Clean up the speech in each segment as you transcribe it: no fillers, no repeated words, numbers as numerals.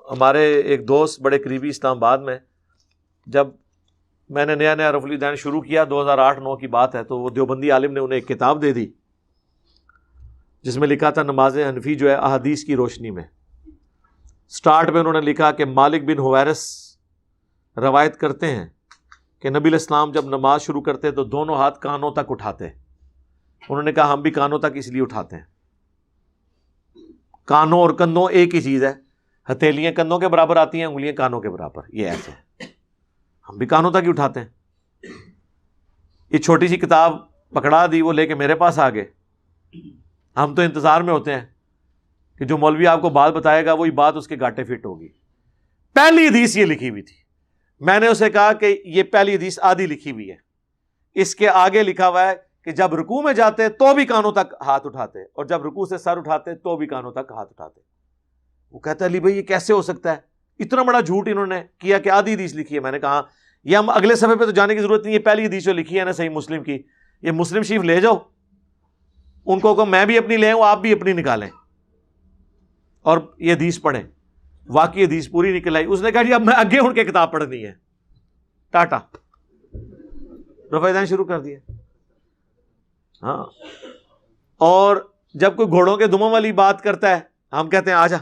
ہمارے ایک دوست بڑے قریبی اسلام آباد میں، جب میں نے نیا نیا رفع الیدین شروع کیا 2008-9 کی بات ہے، تو وہ دیوبندی عالم نے انہیں ایک کتاب دے دی جس میں لکھا تھا نماز حنفی جو ہے احادیث کی روشنی میں۔ سٹارٹ میں انہوں نے لکھا کہ مالک بن حویرث روایت کرتے ہیں کہ نبی علیہ السلام جب نماز شروع کرتے تو دونوں ہاتھ کانوں تک اٹھاتے۔ انہوں نے کہا ہم بھی کانوں تک اس لیے اٹھاتے ہیں، کانوں اور کندھوں ایک ہی چیز ہے، ہتھیلیاں کندھوں کے برابر آتی ہیں، انگلیاں کانوں کے برابر، یہ ایسے ہے، ہم بھی کانوں تک ہی اٹھاتے ہیں۔ یہ چھوٹی سی کتاب پکڑا دی، وہ لے کے میرے پاس آ گئے۔ ہم تو انتظار میں ہوتے ہیں کہ جو مولوی آپ کو بات بتائے گا وہی بات اس کے گاٹے فٹ ہوگی۔ پہلی حدیث یہ لکھی ہوئی تھی، میں نے اسے کہا کہ یہ پہلی حدیث آدھی لکھی ہوئی ہے، اس کے آگے لکھا ہوا ہے کہ جب رکوع میں جاتے تو بھی کانوں تک ہاتھ اٹھاتے، اور جب رکوع سے سر اٹھاتے تو بھی کانوں تک ہاتھ اٹھاتے۔ وہ کہتا ہے علی بھائی یہ کیسے ہو سکتا ہے؟ اتنا بڑا جھوٹ انہوں نے کیا کہ آدھی حدیث لکھی ہے۔ میں نے کہا یہ ہم اگلے صفحے پہ تو جانے کی ضرورت نہیں، یہ پہلی حدیث جو لکھی ہے نا صحیح مسلم کی، یہ مسلم شریف لے جاؤ، ان کو میں بھی اپنی لے آؤں، آپ بھی اپنی نکالیں اور یہ حدیث پڑھیں۔ واقعی حدیث پوری نکل آئی۔ اس نے کہا جی اب میں آگے اڑ کے کتاب پڑھنی ہے، ٹاٹا، رفع الیدین شروع کر دیا۔ ہاں، اور جب کوئی گھوڑوں کے دموں والی بات کرتا ہے ہم کہتے ہیں آجا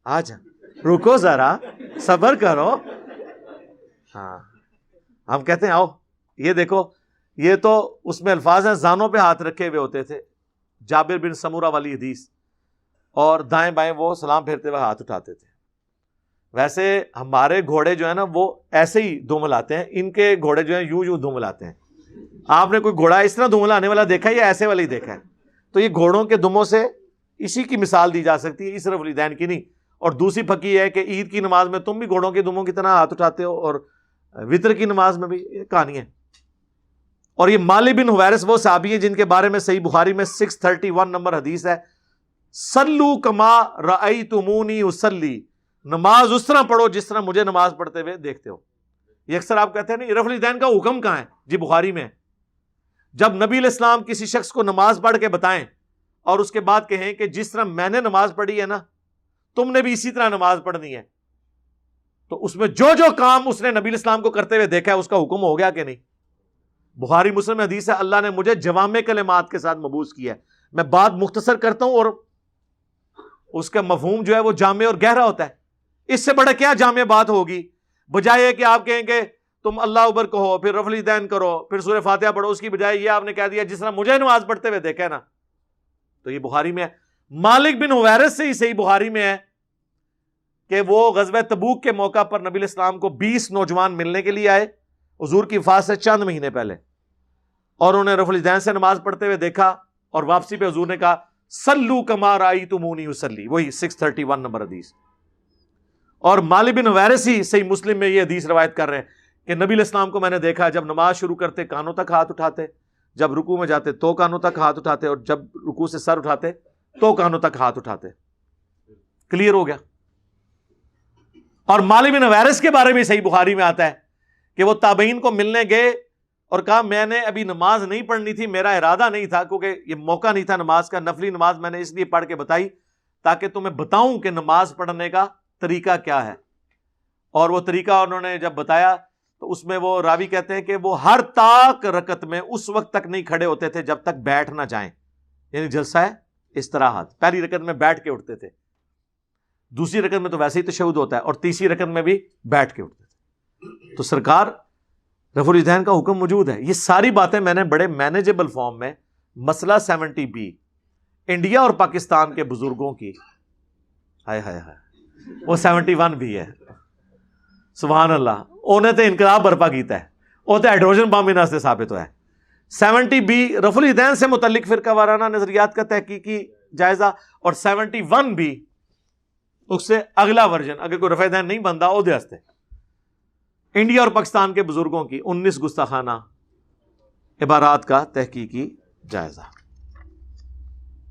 آجا، رکو ذرا، صبر کرو۔ ہاں، ہم کہتے ہیں آؤ، یہ دیکھو، یہ تو اس میں الفاظ ہیں زانوں پہ ہاتھ رکھے ہوئے ہوتے تھے، جابر بن سمورہ والی حدیث، اور دائیں بائیں وہ سلام پھیرتے ہوئے ہاتھ اٹھاتے تھے۔ ویسے ہمارے گھوڑے جو ہیں نا وہ ایسے ہی دم لاتے ہیں، ان کے گھوڑے جو ہیں یوں دم لاتے ہیں۔ آپ نے کوئی گھوڑا اس طرح دم لانے والا دیکھا ہے یا ایسے والا ہی دیکھا ہے؟ تو یہ گھوڑوں کے دموں سے اسی کی مثال دی جا سکتی ہے، اس رفع الیدین کی نہیں۔ اور دوسری پھکی ہے کہ عید کی نماز میں تم بھی گھوڑوں کے دموں کی طرح ہاتھ اٹھاتے ہو، اور وطر کی نماز میں بھی، یہ کہانی ہے۔ اور یہ مالک بن حویرث وہ صحابی ہیں جن کے بارے میں صحیح بخاری میں 631 نمبر حدیث ہے، صلو کما رأیتمونی اصلی، نماز اس طرح پڑھو جس طرح مجھے نماز پڑھتے ہوئے دیکھتے ہو۔ یہ اکثر آپ کہتے ہیں نہیں رفع الیدین کا حکم کہاں ہے؟ جی بخاری میں ہے۔ جب نبی علیہ السلام کسی شخص کو نماز پڑھ کے بتائیں اور اس کے بعد کہیں کہ جس طرح میں نے نماز پڑھی ہے نا تم نے بھی اسی طرح نماز پڑھنی ہے، تو اس میں جو جو کام اس نے نبی علیہ السلام کو کرتے ہوئے دیکھا ہے اس کا حکم ہو گیا کہ نہیں؟ بخاری مسلم میں حدیث ہے اللہ نے مجھے جوامع کلمات کے ساتھ مبعوث کیا ہے۔ میں بات مختصر کرتا ہوں اور اس کا مفہوم جو ہے وہ جامع اور گہرا ہوتا ہے۔ اس سے بڑا کیا جامع بات ہوگی؟ بجائے کہ آپ کہیں کہ تم اللہ اکبر کہو، پھر رفع الیدین کرو، پھر سورہ فاتحہ پڑھو، اس کی بجائے یہ آپ نے کہہ دیا جس طرح مجھے نماز پڑھتے ہوئے دیکھا ہے نا۔ تو یہ بخاری میں ہے۔ مالک بن حویرث سے ہی صحیح بخاری میں ہے کہ وہ غزوہ تبوک کے موقع پر نبی علیہ السلام کو 20 نوجوان ملنے کے لیے آئے حضور کی وفات سے چند مہینے پہلے، اور انہیں رفع الیدین سے نماز پڑھتے ہوئے دیکھا، اور واپسی پہ حضور نے کہا صلو کما رأیتمونی اصلی، وہی 631 نمبر حدیث۔ اور مالک بن حویرث ہی صحیح مسلم میں یہ حدیث روایت کر رہے ہیں کہ نبی علیہ السلام کو میں نے دیکھا جب نماز شروع کرتے کانوں تک ہاتھ اٹھاتے، جب رکوع میں جاتے تو کانوں تک ہاتھ اٹھاتے، اور جب رکوع سے سر اٹھاتے تو کانوں تک ہاتھ اٹھاتے۔ کلیئر ہو گیا؟ اور مالک بن حویرث کے بارے میں صحیح بخاری میں آتا ہے کہ وہ تابعین کو ملنے گئے اور کہا میں نے ابھی نماز نہیں پڑھنی تھی، میرا ارادہ نہیں تھا، کیونکہ یہ موقع نہیں تھا نماز کا، نفلی نماز میں نے اس لیے پڑھ کے بتائی تاکہ تمہیں بتاؤں کہ نماز پڑھنے کا طریقہ کیا ہے۔ اور وہ طریقہ انہوں نے جب بتایا تو اس میں وہ راوی کہتے ہیں کہ وہ ہر طاق رکعت میں اس وقت تک نہیں کھڑے ہوتے تھے جب تک بیٹھ نہ جائیں، یعنی جلسہ ہے استراحت، پہلی رکعت میں بیٹھ کے اٹھتے تھے، دوسری رکعت میں تو ویسے ہی تشہد ہوتا ہے، اور تیسری رکعت میں بھی بیٹھ کے اٹھتے تھے۔ تو سرکار رفع الیدین کا حکم موجود ہے۔ یہ ساری باتیں میں نے بڑے مینیجبل فارم میں، مسئلہ 70B انڈیا اور پاکستان کے بزرگوں کی، ہائے ہائے ہائے، وہ 71 بھی ہے، سبحان اللہ، انہیں تو انقلاب برپا کیتا ہے، وہ تو ہائیڈروجن بم انہاں سے ثابت ہوا ہے۔ 70B رفع الیدین سے متعلق فرقہ وارانہ نظریات کا تحقیقی جائزہ، اور 71B اس سے اگلا ورژن، اگر کوئی رفع الیدین نہیں بنتا او دے ہستے، انڈیا اور پاکستان کے بزرگوں کی 19 گستاخانہ عبارات کا تحقیقی جائزہ۔